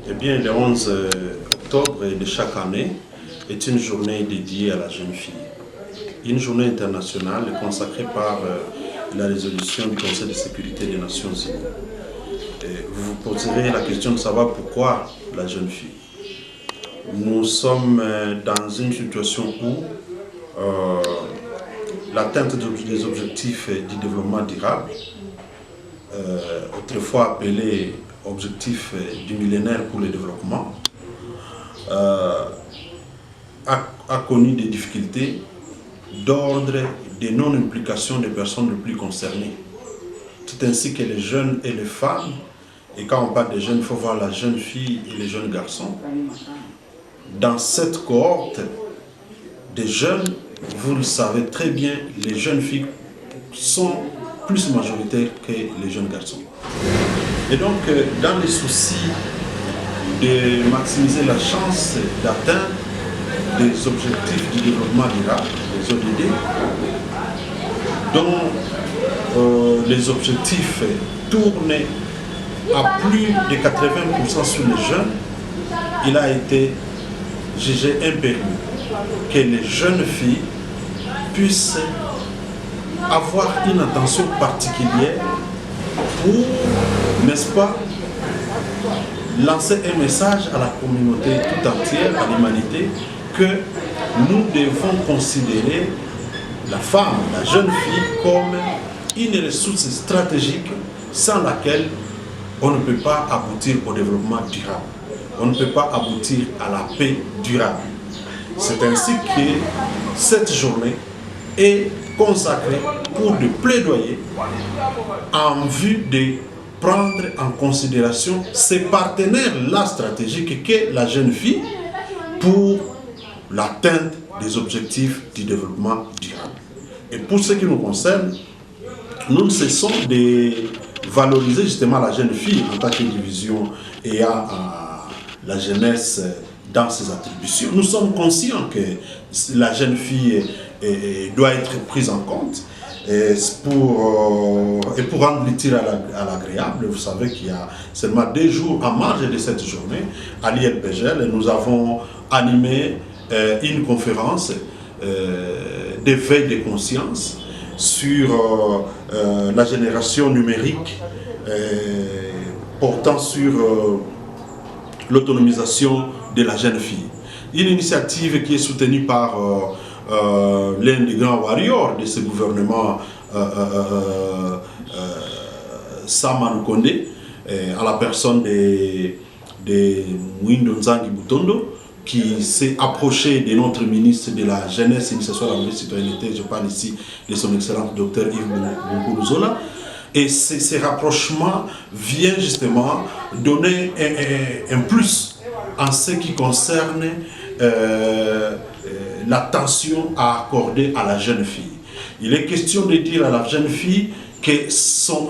Eh bien, le 11 octobre de chaque année est une journée dédiée à la jeune fille. Une journée internationale consacrée par la résolution du Conseil de sécurité des Nations Unies. Vous vous poserez la question de savoir pourquoi la jeune fille. Nous sommes dans une situation où l'atteinte des objectifs du développement durable, autrefois appelés objectifs du millénaire pour le développement, a connu des difficultés d'ordre de non-implication des personnes les plus concernées, tout ainsi que les jeunes et les femmes. Et quand on parle des jeunes, il faut voir la jeune fille et les jeunes garçons. Dans cette cohorte des jeunes, vous le savez très bien, les jeunes filles sont plus majoritaires que les jeunes garçons. Et donc, dans les soucis de maximiser la chance d'atteindre des objectifs du développement durable, les ODD, dont les objectifs tournent à plus de 80% sur les jeunes, il a été jugé impérieux que les jeunes filles puissent avoir une attention particulière pour, n'est-ce pas, lancer un message à la communauté tout entière, à l'humanité, que nous devons considérer la femme, la jeune fille, comme une ressource stratégique sans laquelle on ne peut pas aboutir au développement durable. On ne peut pas aboutir à la paix durable. C'est ainsi que cette journée est consacrée pour le plaidoyer en vue de prendre en considération ces partenaires-là stratégiques qu'est la jeune fille pour l'atteinte des objectifs du développement durable. Et pour ce qui nous concerne, nous ne cessons de valoriser justement la jeune fille en tant qu'indivision et à la jeunesse dans ses attributions. Nous sommes conscients que la jeune fille doit être prise en compte et pour rendre l'utile à l'agréable. Vous savez qu'il y a seulement 2 jours en marge de cette journée à l'ILPGL. Nous avons animé une conférence d'éveil de conscience sur la génération numérique portant sur l'autonomisation de la jeune fille. Une initiative qui est soutenue par l'un des grands warriors de ce gouvernement, Sama Lukonde, à la personne de Mwindo Nzangi Butondo, qui s'est approché de notre ministre de la Jeunesse, Initiation à la citoyenneté, je parle ici de son excellent docteur Yves Boukoulouzola. Et ces rapprochements viennent justement donner un plus en ce qui concerne l'attention à accorder à la jeune fille. Il est question de dire à la jeune fille que son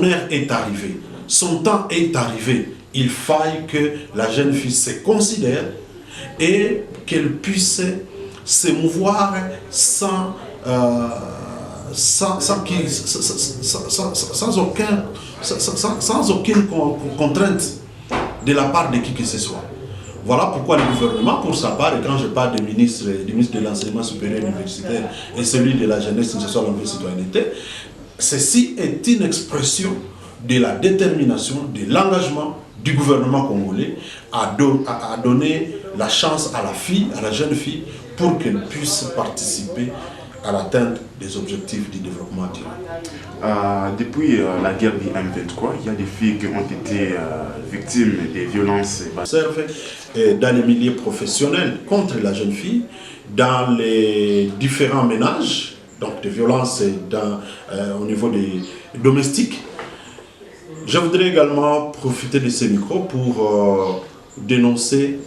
heure est arrivée, son temps est arrivé. Il faille que la jeune fille se considère et qu'elle puisse se mouvoir sans aucune contrainte de la part de qui que ce soit. Voilà pourquoi le gouvernement, pour sa part, et quand je parle du ministre de l'enseignement supérieur universitaire et celui de la jeunesse, initiation à la citoyenneté, ceci est une expression de la détermination, de l'engagement du gouvernement congolais à donner la chance à la fille, à la jeune fille, pour qu'elle puisse participer à l'atteinte des objectifs du développement durable. Depuis la guerre du M23, il y a des filles qui ont été victimes des violences. Observe dans les milieux professionnels contre la jeune fille, dans les différents ménages, donc des violences au niveau des domestiques. Je voudrais également profiter de ces micros pour dénoncer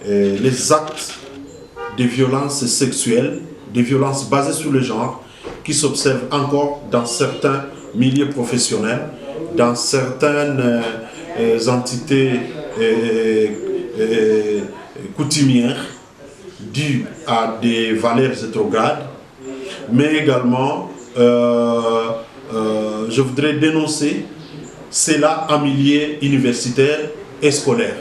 les actes de violences sexuelles, des violences basées sur le genre, qui s'observent encore dans certains milieux professionnels, dans certaines entités coutumières dues à des valeurs rétrogrades, mais également je voudrais dénoncer cela en milieu universitaire et scolaire.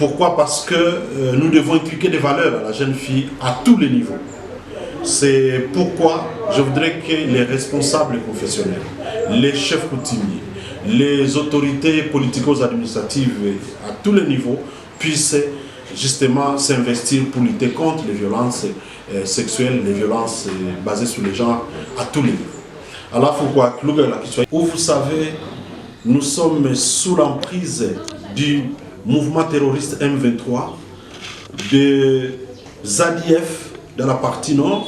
Pourquoi? Parce que nous devons inculquer des valeurs à la jeune fille à tous les niveaux. C'est pourquoi je voudrais que les responsables confessionnels, les chefs coutumiers, les autorités politico-administratives à tous les niveaux puissent justement s'investir pour lutter contre les violences sexuelles, les violences basées sur les genres à tous les niveaux. Alors, où vous savez, nous sommes sous l'emprise du mouvement terroriste M23, de ZADF dans la partie nord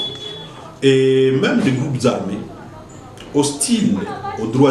et même des groupes armés hostiles aux droits